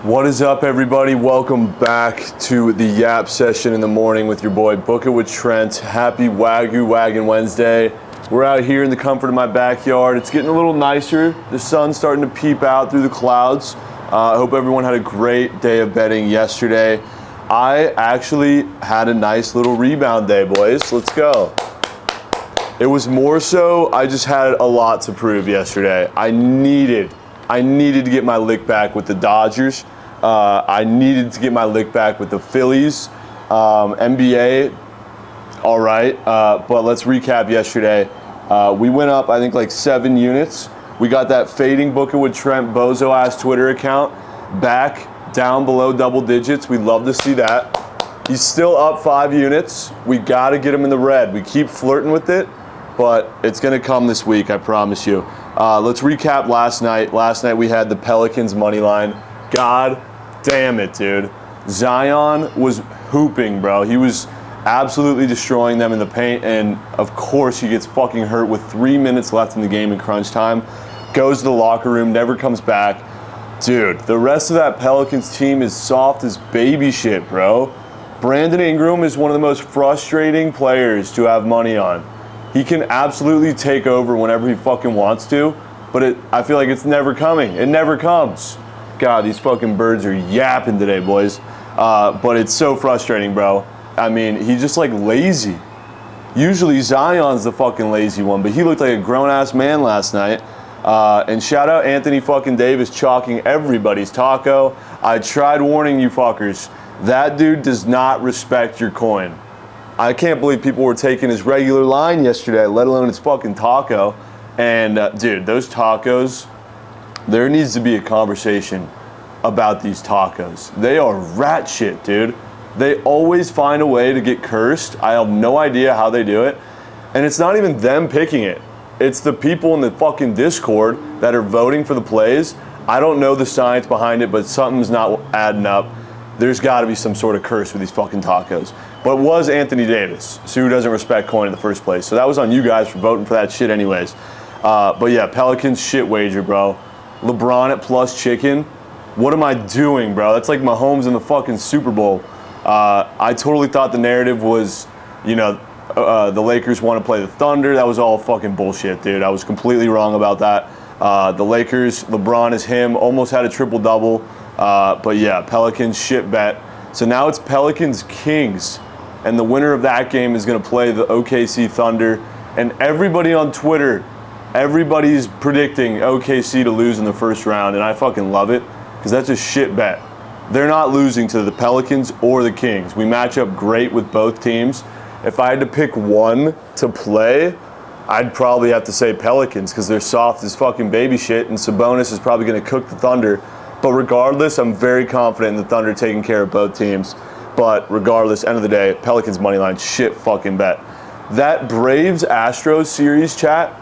What is up, everybody? Welcome back to the Yap session in the morning with your boy Bookit with Trent. Happy Wagon Wednesday. We're out here in the comfort of my backyard. It's getting a little nicer. The sun's starting to peep out through the clouds. I hope everyone had a great day of betting yesterday. I actually had a nice little rebound day, boys. Let's go. It was more so I just had a lot to prove yesterday. I needed to get my lick back with the Dodgers. I needed to get my lick back with the Phillies. NBA, all right. But let's recap yesterday. We went up, I think, like 7 units. We got that fading Bookit with Trent bozo-ass Twitter account back down below double digits. We'd love to see that. He's still up 5 units. We got to get him in the red. We keep flirting with it, but it's going to come this week, I promise you. Let's recap last night. Last night we had the Pelicans money line. God damn it, dude. Zion was hooping, bro. He was absolutely destroying them in the paint, and of course he gets fucking hurt with 3 minutes left in the game in crunch time. Goes to the locker room, never comes back. Dude, the rest of that Pelicans team is soft as baby shit, bro. Brandon Ingram is one of the most frustrating players to have money on. He can absolutely take over whenever he fucking wants to, but I feel like it's never coming. It never comes. God, these fucking birds are yapping today, boys. But it's so frustrating, bro. I mean, he's just like lazy. Usually Zion's the fucking lazy one, but he looked like a grown-ass man last night. And shout out Anthony fucking Davis chalking everybody's taco. I tried warning you fuckers. That dude does not respect your coin. I can't believe people were taking his regular line yesterday, let alone his fucking taco. And dude, those tacos, there needs to be a conversation about these tacos. They are rat shit, dude. They always find a way to get cursed. I have no idea how they do it. And it's not even them picking it. It's the people in the fucking Discord that are voting for the plays. I don't know the science behind it, but something's not adding up. There's got to be some sort of curse with these fucking tacos. But it was Anthony Davis, so who doesn't respect coin in the first place. So that was on you guys for voting for that shit anyways. But yeah, Pelicans shit wager, bro. Lebron at plus chicken. What am I doing, bro? That's like Mahomes in the fucking Super Bowl. I totally thought the narrative was, the Lakers want to play the Thunder. That was all fucking bullshit, dude. I was completely wrong about that. The Lakers, LeBron is him, almost had a triple-double. But yeah, Pelicans shit bet. So now it's Pelicans Kings, and the winner of that game is going to play the OKC Thunder. And everybody on Twitter, everybody's predicting OKC to lose in the first round, and I fucking love it because that's a shit bet. They're not losing to the Pelicans or the Kings. We match up great with both teams. If I had to pick one to play, I'd probably have to say Pelicans because they're soft as fucking baby shit, and Sabonis is probably going to cook the Thunder. But regardless, I'm very confident in the Thunder taking care of both teams. But regardless, end of the day, Pelicans money line, shit fucking bet. That Braves-Astros series, chat,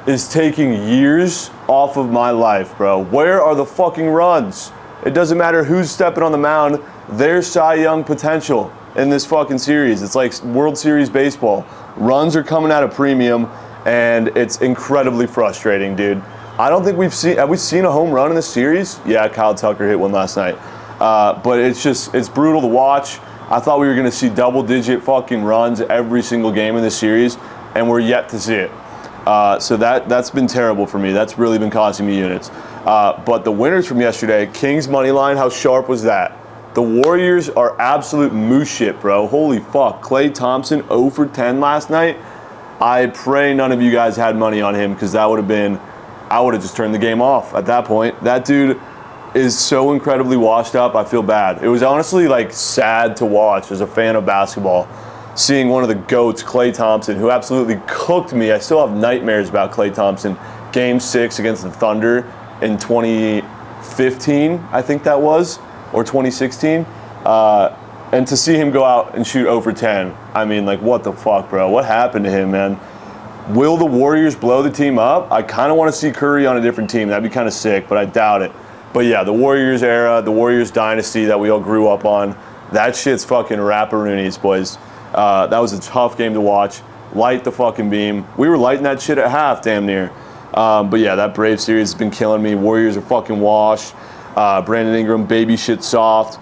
is taking years off of my life, bro. Where are the fucking runs? It doesn't matter who's stepping on the mound. There's Cy Young potential in this fucking series. It's like World Series baseball. Runs are coming at a premium, and it's incredibly frustrating, dude. I don't think have we seen a home run in this series? Yeah, Kyle Tucker hit one last night. But it's brutal to watch. I thought we were going to see double-digit fucking runs every single game in this series, and we're yet to see it. So that's been terrible for me. That's really been costing me units. But the winners from yesterday, Kings money line, how sharp was that? The Warriors are absolute moose shit, bro. Holy fuck. Klay Thompson 0 for 10 last night. I pray none of you guys had money on him because I would have just turned the game off at that point. That dude is so incredibly washed up, I feel bad. It was honestly like sad to watch as a fan of basketball, seeing one of the GOATs, Klay Thompson, who absolutely cooked me. I still have nightmares about Klay Thompson. Game 6 against the Thunder in 2015, I think that was, or 2016. And to see him go out and shoot 0 for 10, I mean, like, what the fuck, bro? What happened to him, man? Will the Warriors blow the team up? I kind of want to see Curry on a different team. That'd be kind of sick, but I doubt it. But yeah, the Warriors era, the Warriors dynasty that we all grew up on, that shit's fucking rapparoonies, boys. That was a tough game to watch. Light the fucking beam. We were lighting that shit at half, damn near. But yeah, that Braves series has been killing me. Warriors are fucking washed. Brandon Ingram, baby shit soft.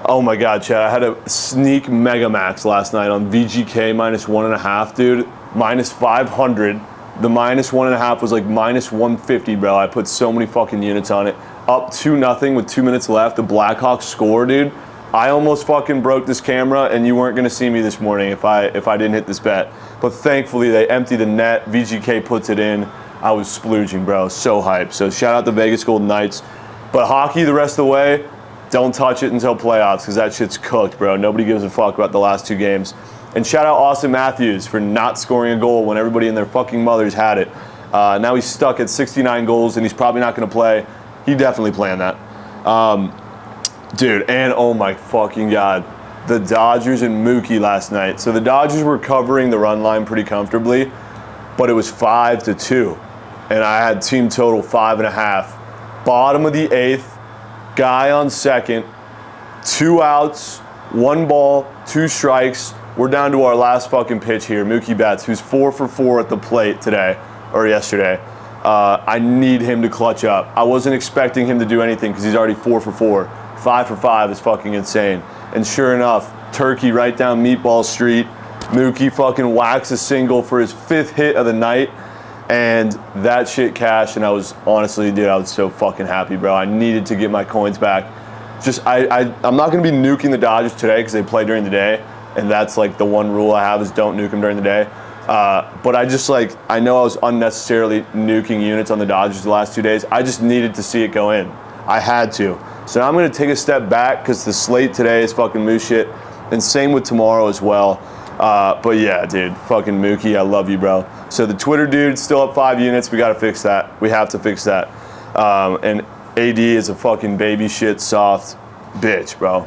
Oh my God, Chad, I had a sneak mega max last night on VGK -1.5, dude. -500. The -1.5 was like -150, bro. I put so many fucking units on it. Up 2-0 with 2 minutes left. The Blackhawks score, dude. I almost fucking broke this camera, and you weren't gonna see me this morning if I didn't hit this bet. But thankfully, they empty the net. VGK puts it in. I was splooging, bro. So hyped. So shout out to Vegas Golden Knights. But hockey the rest of the way, don't touch it until playoffs because that shit's cooked, bro. Nobody gives a fuck about the last 2 games. And shout out Austin Matthews for not scoring a goal when everybody and their fucking mothers had it. Now he's stuck at 69 goals, and he's probably not going to play. He definitely planned that. Dude, and oh my fucking God, the Dodgers and Mookie last night. So the Dodgers were covering the run line pretty comfortably, but it was 5-2. And I had team total 5.5. Bottom of the 8th, guy on second, 2 outs, 1 ball, 2 strikes. We're down to our last fucking pitch here. Mookie Betts, who's 4 for 4 at the plate today, or yesterday. I need him to clutch up. I wasn't expecting him to do anything because he's already 4 for 4. 5 for 5 is fucking insane. And sure enough, turkey right down Meatball Street. Mookie fucking whacks a single for his 5th hit of the night. And that shit cashed, and I was honestly, dude, I was so fucking happy, bro. I needed to get my coins back. I'm not going to be nuking the Dodgers today because they play during the day, and that's like the one rule I have is don't nuke them during the day. But I know I was unnecessarily nuking units on the Dodgers the last 2 days. I just needed to see it go in. I had to. So now I'm going to take a step back because the slate today is fucking moose shit, and same with tomorrow as well. But yeah, dude, fucking Mookie, I love you, bro. So the Twitter dude still up 5 units. We got to fix that. We have to fix that. And AD is a fucking baby shit soft bitch, bro.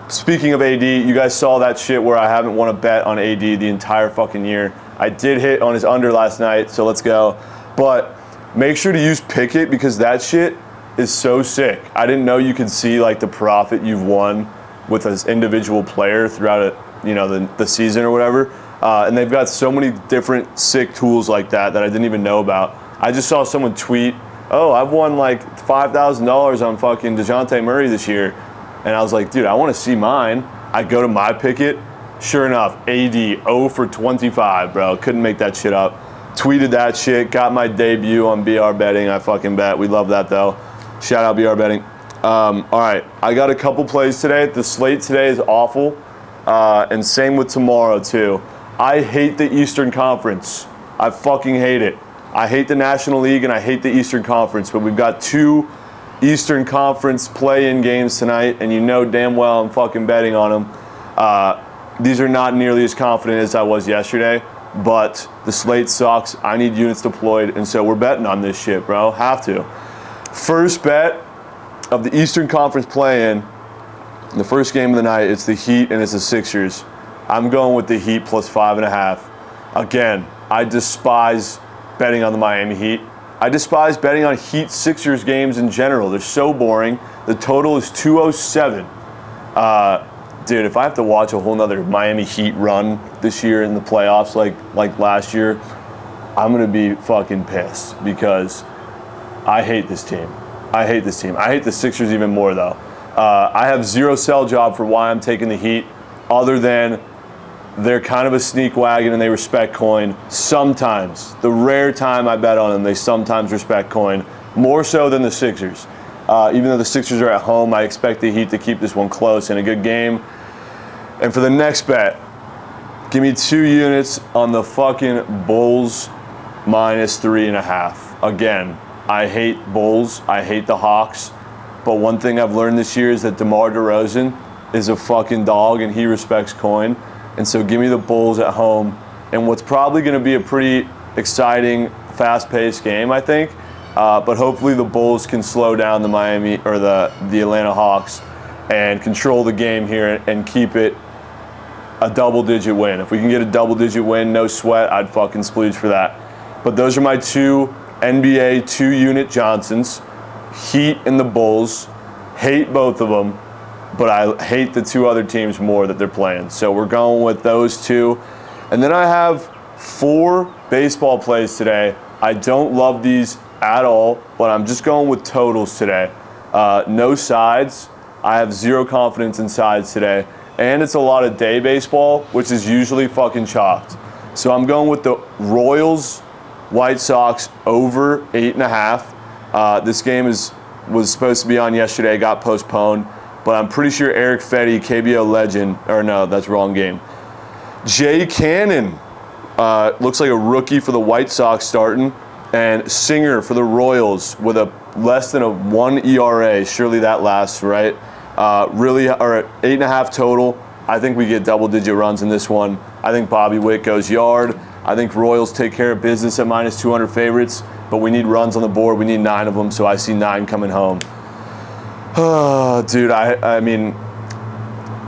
Speaking of AD, you guys saw that shit where I haven't won a bet on AD the entire fucking year. I did hit on his under last night, so let's go. But make sure to use Pickett because that shit is so sick. I didn't know you could see like the profit you've won with an individual player throughout the season or whatever. And they've got so many different sick tools like that I didn't even know about. I just saw someone tweet, oh, I've won like $5,000 on fucking DeJounte Murray this year. And I was like, dude, I want to see mine. I go to my Pickett. Sure enough, AD 0 for 25, bro. Couldn't make that shit up. Tweeted that shit. Got my debut on BR Betting. I fucking bet. We love that, though. Shout out BR Betting. All right, I got a couple plays today. The slate today is awful. And same with tomorrow, too. I hate the Eastern Conference. I fucking hate it. I hate the National League and I hate the Eastern Conference, but we've got 2 Eastern Conference play-in games tonight, and you know damn well I'm fucking betting on them. These are not nearly as confident as I was yesterday, but the slate sucks. I need units deployed, and so we're betting on this shit, bro. Have to. First bet of the Eastern Conference play-in, the first game of the night, it's the Heat and it's the Sixers. I'm going with the Heat plus 5.5. Again, I despise betting on the Miami Heat. I despise betting on Heat Sixers games in general. They're so boring. The total is 207. Dude, if I have to watch a whole nother Miami Heat run this year in the playoffs like last year, I'm going to be fucking pissed because I hate this team. I hate this team. I hate the Sixers even more, though. I have zero sell job for why I'm taking the Heat other than they're kind of a sneak wagon and they respect coin. Sometimes, the rare time I bet on them, they sometimes respect coin. More so than the Sixers. Even though the Sixers are at home, I expect the Heat to keep this one close and a good game. And for the next bet, give me 2 units on the fucking Bulls minus 3.5. Again, I hate Bulls. I hate the Hawks. But one thing I've learned this year is that DeMar DeRozan is a fucking dog and he respects coin. And so give me the Bulls at home. And what's probably going to be a pretty exciting, fast-paced game, I think. But hopefully the Bulls can slow down the Miami or the Atlanta Hawks and control the game here and keep it a double-digit win. If we can get a double-digit win, no sweat, I'd fucking splooge for that. But those are my 2 NBA 2-unit Johnsons. Heat and the Bulls. Hate both of them, but I hate the 2 other teams more that they're playing. So we're going with those 2. And then I have 4 baseball plays today. I don't love these at all, but I'm just going with totals today. No sides. I have zero confidence in sides today. And it's a lot of day baseball, which is usually fucking chalked. So I'm going with the Royals, White Sox over 8.5. This game was supposed to be on yesterday, got postponed. But I'm pretty sure Eric Fetty, KBO legend, or no, that's wrong game. Jay Cannon looks like a rookie for the White Sox starting. And Singer for the Royals with a less than a 1 ERA. Surely that lasts, right? Really, or 8.5 total. I think we get double-digit runs in this one. I think Bobby Witt goes yard. I think Royals take care of business at minus 200 favorites, but we need runs on the board. We need 9 of them, so I see 9 coming home. Dude, I mean,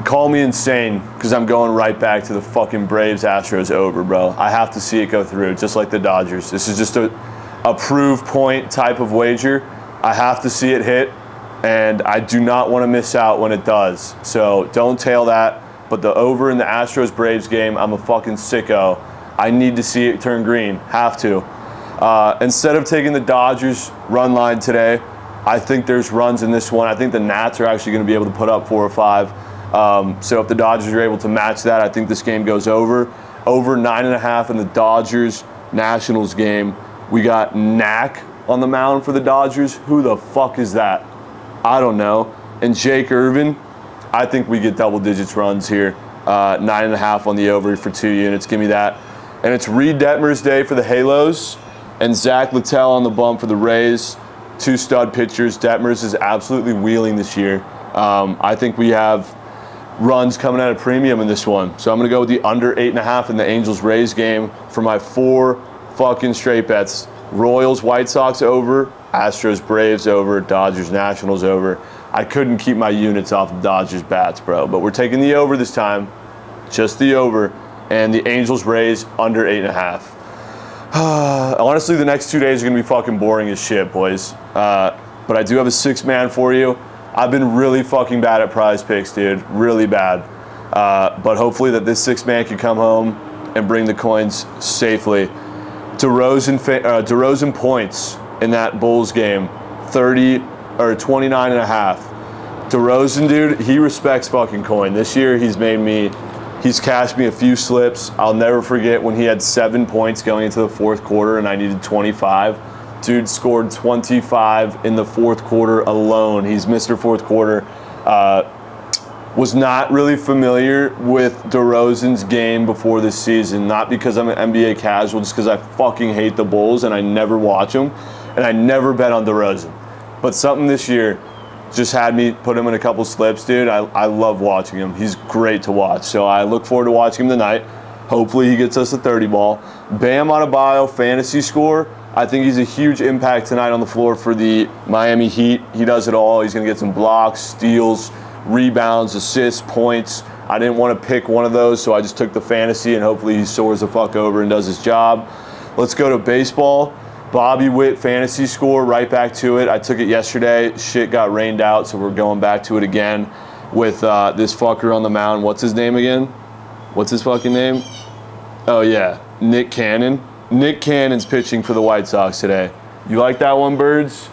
call me insane because I'm going right back to the fucking Braves-Astros over, bro. I have to see it go through, just like the Dodgers. This is just a prove point type of wager. I have to see it hit. And I do not want to miss out when it does. So don't tail that. But the over in the Astros-Braves game, I'm a fucking sicko. I need to see it turn green. Have to. Instead of taking the Dodgers run line today, I think there's runs in this one. I think the Nats are actually going to be able to put up 4 or 5. So if the Dodgers are able to match that, I think this game goes over. Over 9.5 in the Dodgers-Nationals game. We got Knack on the mound for the Dodgers. Who the fuck is that? I don't know. And Jake Irvin, I think we get double digits runs here. 9.5 on the over for 2 units. Give me that. And it's Reed Detmer's day for the Halos and Zach Littell on the bump for the Rays. 2 stud pitchers. Detmer's is absolutely wheeling this year. I think we have runs coming at a premium in this one. So I'm going to go with the under 8.5 in the Angels-Rays game for my 4 fucking straight bets. Royals, White Sox over. Astros, Braves over, Dodgers, Nationals over. I couldn't keep my units off of Dodgers bats, bro. But we're taking the over this time. Just the over. And the Angels, Rays, under 8.5. Honestly, the next 2 days are going to be fucking boring as shit, boys. But I do have a 6-man for you. I've been really fucking bad at prize picks, dude. Really bad. But hopefully that this 6-man can come home and bring the coins safely. DeRozan points in that Bulls game, 29.5. DeRozan, dude, he respects fucking coin. This year he's cashed me a few slips. I'll never forget when he had 7 points going into the 4th quarter and I needed 25. Dude scored 25 in the 4th quarter alone. He's Mr. 4th quarter. Was not really familiar with DeRozan's game before this season, not because I'm an NBA casual, just because I fucking hate the Bulls and I never watch them. And I never bet on DeRozan. But something this year just had me put him in a couple slips, dude. I love watching him. He's great to watch. So I look forward to watching him tonight. Hopefully he gets us a 30 ball. Bam Adebayo fantasy score. I think he's a huge impact tonight on the floor for the Miami Heat. He does it all. He's going to get some blocks, steals, rebounds, assists, points. I didn't want to pick one of those, so I just took the fantasy, and hopefully he soars the fuck over and does his job. Let's go to baseball. Bobby Witt fantasy score, right back to it. I took it yesterday. Shit got rained out, so we're going back to it again with this fucker on the mound. What's his name again? What's his fucking name? Oh, yeah, Nick Cannon. Nick Cannon's pitching for the White Sox today. You like that one, birds?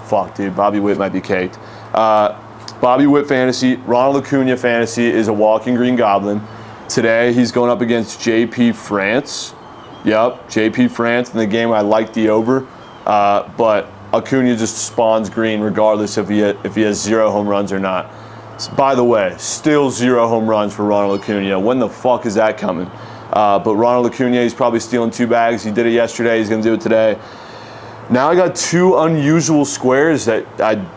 Fuck, dude. Bobby Witt might be caked. Bobby Witt fantasy. Ronald Acuna fantasy is a walking green goblin. Today, he's going up against JP France. Yep, JP France in the game. I like the over, but Acuna just spawns green regardless if he has 0 home runs or not. So, by the way, still 0 home runs for Ronald Acuna. When the fuck is that coming? But Ronald Acuna, he's probably stealing 2 bags. He did it yesterday. He's going to do it today. Now I got 2 unusual squares that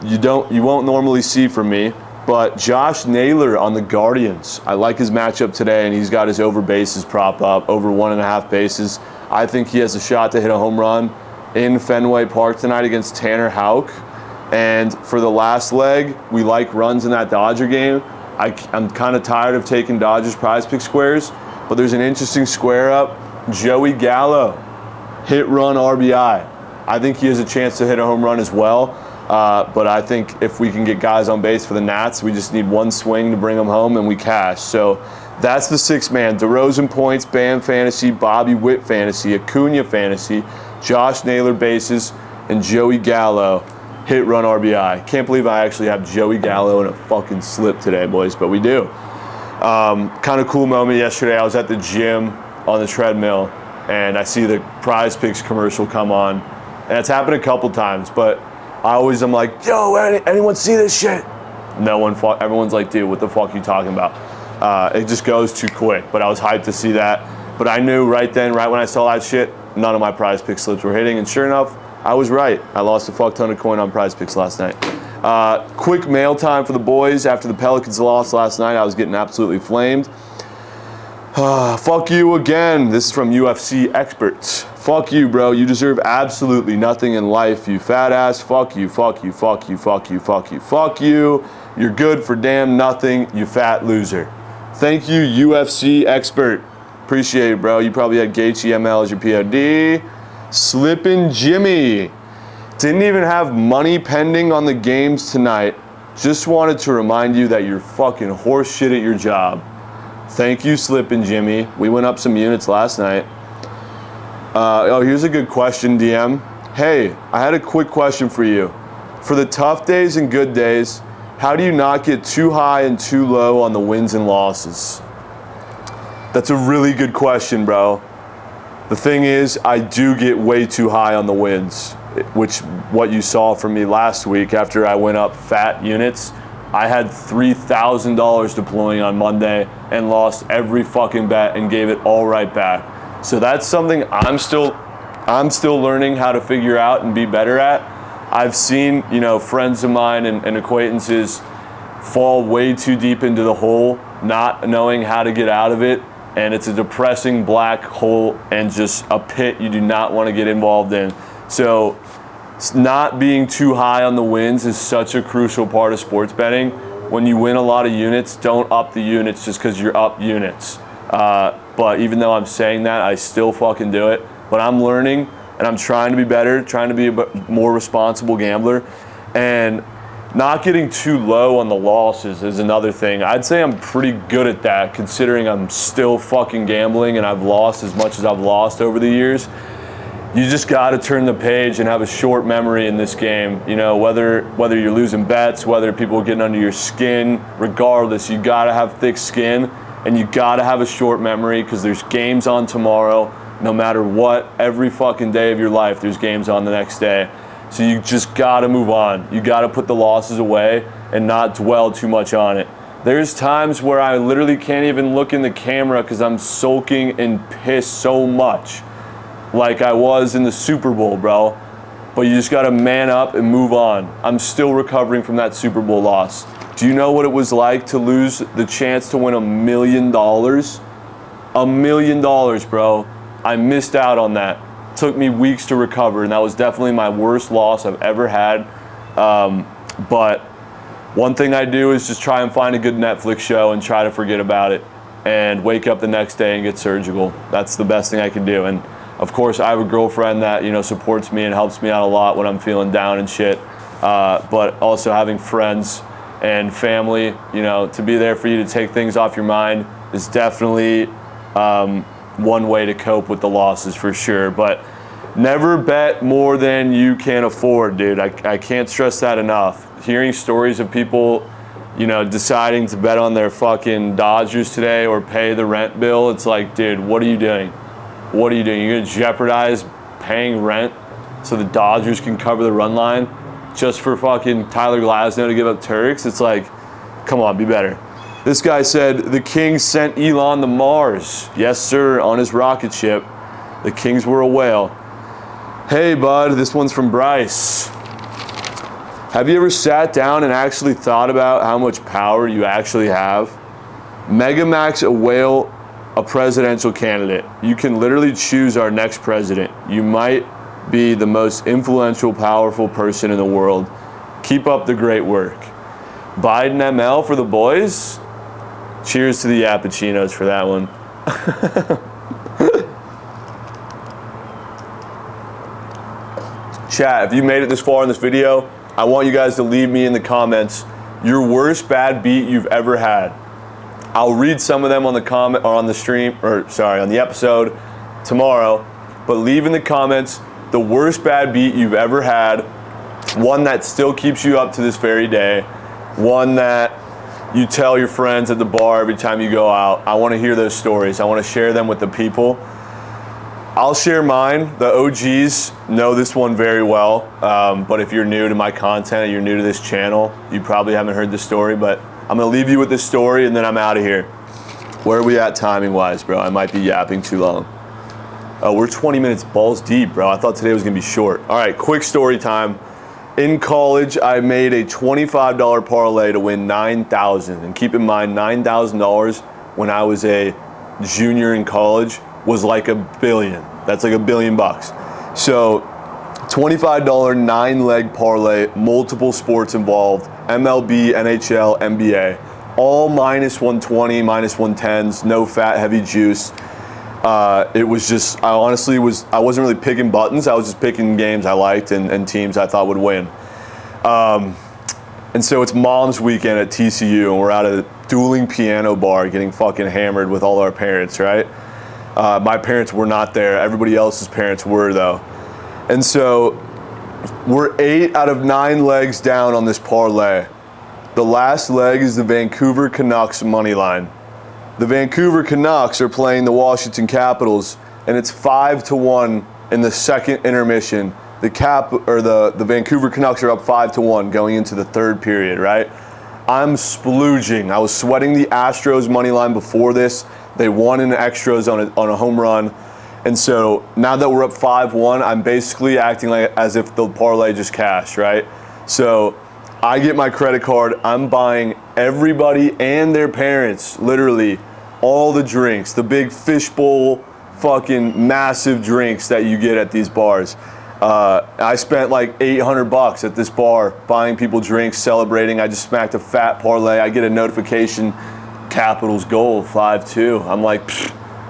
you won't normally see from me. But Josh Naylor on the Guardians. I like his matchup today, and he's got his over bases prop up, over 1.5 bases. I think he has a shot to hit a home run in Fenway Park tonight against Tanner Houck. And for the last leg, we like runs in that Dodger game. I'm kind of tired of taking Dodgers prize pick squares, but there's an interesting square up. Joey Gallo, hit run RBI. I think he has a chance to hit a home run as well. But I think if we can get guys on base for the Nats, we just need one swing to bring them home and we cash. So that's the 6-man. DeRozan points, Bam fantasy, Bobby Witt fantasy, Acuna fantasy, Josh Naylor bases, and Joey Gallo hit run RBI. Can't believe I actually have Joey Gallo in a fucking slip today, boys, but we do. Kind of cool moment yesterday. I was at the gym on the treadmill, and I see the Prize Picks commercial come on, and it's happened a couple times, but I'm like, yo, anyone see this shit? No one, everyone's like, dude, what the fuck are you talking about? It just goes too quick, but I was hyped to see that. But I knew right then, right when I saw that shit, none of my Prize Pick slips were hitting, and sure enough, I was right. I lost a fuck ton of coin on Prize Picks last night. Quick mail time for the boys. After the Pelicans lost last night, I was getting absolutely flamed. Fuck you again. This is from UFC Experts. Fuck you, bro. You deserve absolutely nothing in life, you fat ass. Fuck you, fuck you, fuck you, fuck you, fuck you, fuck you. You're good for damn nothing, you fat loser. Thank you, UFC Expert. Appreciate it, bro. You probably had Gaethje ML as your POD. Slippin' Jimmy. Didn't even have money pending on the games tonight. Just wanted to remind you that you're fucking horse shit at your job. Thank you, Slippin' Jimmy. We went up some units last night. Here's a good question, DM. Hey, I had a quick question for you. For the tough days and good days, how do you not get too high and too low on the wins and losses? That's a really good question, bro. The thing is, I do get way too high on the wins, which what you saw from me last week after I went up fat units. I had $3,000 deploying on Monday and lost every fucking bet and gave it all right back. So that's something I'm still learning how to figure out and be better at. I've seen, friends of mine and acquaintances fall way too deep into the hole, not knowing how to get out of it. And it's a depressing black hole and just a pit you do not want to get involved in. So not being too high on the wins is such a crucial part of sports betting. When you win a lot of units, don't up the units just because you're up units. But even though I'm saying that, I still fucking do it. But I'm learning and I'm trying to be better, trying to be a more responsible gambler. And not getting too low on the losses is another thing. I'd say I'm pretty good at that considering I'm still fucking gambling and I've lost as much as I've lost over the years. You just got to turn the page and have a short memory in this game. Whether you're losing bets, whether people are getting under your skin, regardless, you got to have thick skin and you got to have a short memory because there's games on tomorrow. No matter what, every fucking day of your life, there's games on the next day. So you just gotta move on. You gotta put the losses away and not dwell too much on it. There's times where I literally can't even look in the camera because I'm sulking and pissed so much, like I was in the Super Bowl, bro. But you just gotta man up and move on. I'm still recovering from that Super Bowl loss. Do you know what it was like to lose the chance to win $1 million? $1 million, bro. I missed out on that. Took me weeks to recover, and that was definitely my worst loss I've ever had. But one thing I do is just try and find a good Netflix show and try to forget about it and wake up the next day and get surgical. That's the best thing I can do. And of course, I have a girlfriend that supports me and helps me out a lot when I'm feeling down and shit. But also having friends and family, to be there for you to take things off your mind is definitely one way to cope with the losses for sure. But never bet more than you can afford, dude. I can't stress that enough. Hearing stories of people, deciding to bet on their fucking Dodgers today or pay the rent bill, it's like, dude, what are you doing? What are you doing? You're gonna jeopardize paying rent so the Dodgers can cover the run line just for fucking Tyler Glasnow to give up Turks? It's like, come on, be better. This guy said the Kings sent Elon to Mars. Yes, sir, on his rocket ship. The Kings were a whale. Hey, bud, this one's from Bryce. Have you ever sat down and actually thought about how much power you actually have? Megamax a whale, a presidential candidate. You can literally choose our next president. You might be the most influential, powerful person in the world. Keep up the great work. Biden ML for the boys. Cheers to the Yappuccinos for that one. Chat, if you made it this far in this video, I want you guys to leave me in the comments your worst bad beat you've ever had. I'll read some of them on the comment or on the stream, or sorry, on the episode tomorrow. But leave in the comments the worst bad beat you've ever had, one that still keeps you up to this very day, one that you tell your friends at the bar every time you go out. I want to hear those stories. I want to share them with the people. I'll share mine. The OGs know this one very well, but if you're new to my content, you're new to this channel, you probably haven't heard this story, but I'm going to leave you with this story and then I'm out of here. Where are we at timing-wise, bro? I might be yapping too long. Oh, we're 20 minutes balls deep, bro. I thought today was going to be short. All right, quick story time. In college, I made a $25 parlay to win $9,000. And keep in mind, $9,000 when I was a junior in college was like $1 billion. That's like $1 billion bucks. So $25 9-leg parlay, multiple sports involved, MLB, NHL, NBA, all minus 120, minus 110s, no fat, heavy juice. It was just, I wasn't really picking buttons. I was just picking games I liked and teams I thought would win. And so it's mom's weekend at TCU and we're at a dueling piano bar getting fucking hammered with all our parents, right? My parents were not there. Everybody else's parents were though. And so we're 8 out of 9 legs down on this parlay. The last leg is the Vancouver Canucks money line. The Vancouver Canucks are playing the Washington Capitals, and it's 5-1 in the second intermission. The Vancouver Canucks are up 5-1 going into the third period, right? I'm splooging. I was sweating the Astros money line before this. They won in extras on a home run. And so now that we're up 5-1, I'm basically acting like as if the parlay just cashed, right? So I get my credit card. I'm buying everybody and their parents, literally, all the drinks, the big fishbowl, fucking massive drinks that you get at these bars. I spent like $800 at this bar buying people drinks, celebrating. I just smacked a fat parlay. I get a notification, Capitals goal, 5-2. I'm like,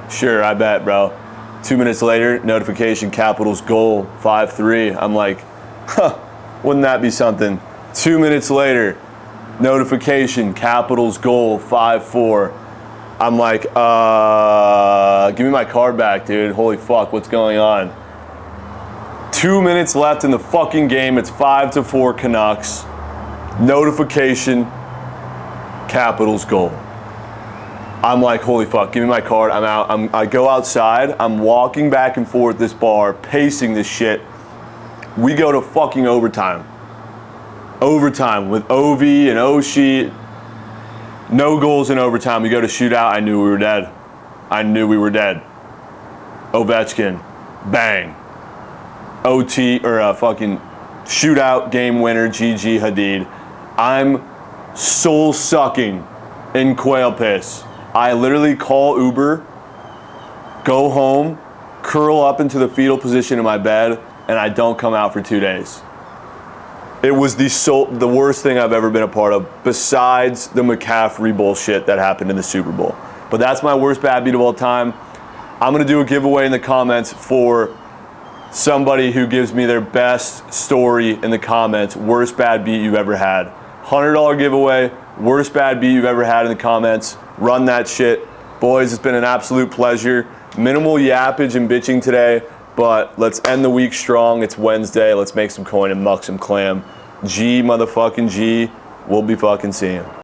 sure, I bet, bro. 2 minutes later, notification, Capitals goal, 5-3. I'm like, wouldn't that be something? 2 minutes later, notification, Capitals goal, 5-4. I'm like, give me my card back, dude. Holy fuck, what's going on? 2 minutes left in the fucking game. It's 5-4 Canucks. Notification, Capitals goal. I'm like, holy fuck, give me my card. I'm out. I go outside. I'm walking back and forth this bar, pacing this shit. We go to fucking overtime. Overtime with OV and Oshie. No goals in overtime. We go to shootout. I knew we were dead. I knew we were dead. Ovechkin. Bang. OT or a fucking shootout game winner. GG Hadid. I'm soul sucking in quail piss. I literally call Uber, go home, curl up into the fetal position in my bed, and I don't come out for 2 days. It was the worst thing I've ever been a part of, besides the McCaffrey bullshit that happened in the Super Bowl. But that's my worst bad beat of all time. I'm going to do a giveaway in the comments for somebody who gives me their best story in the comments, worst bad beat you've ever had. $100 giveaway, worst bad beat you've ever had in the comments. Run that shit. Boys, it's been an absolute pleasure. Minimal yappage and bitching today. But let's end the week strong. It's Wednesday. Let's make some coin and muck some clam. G motherfucking G. We'll be fucking seeing.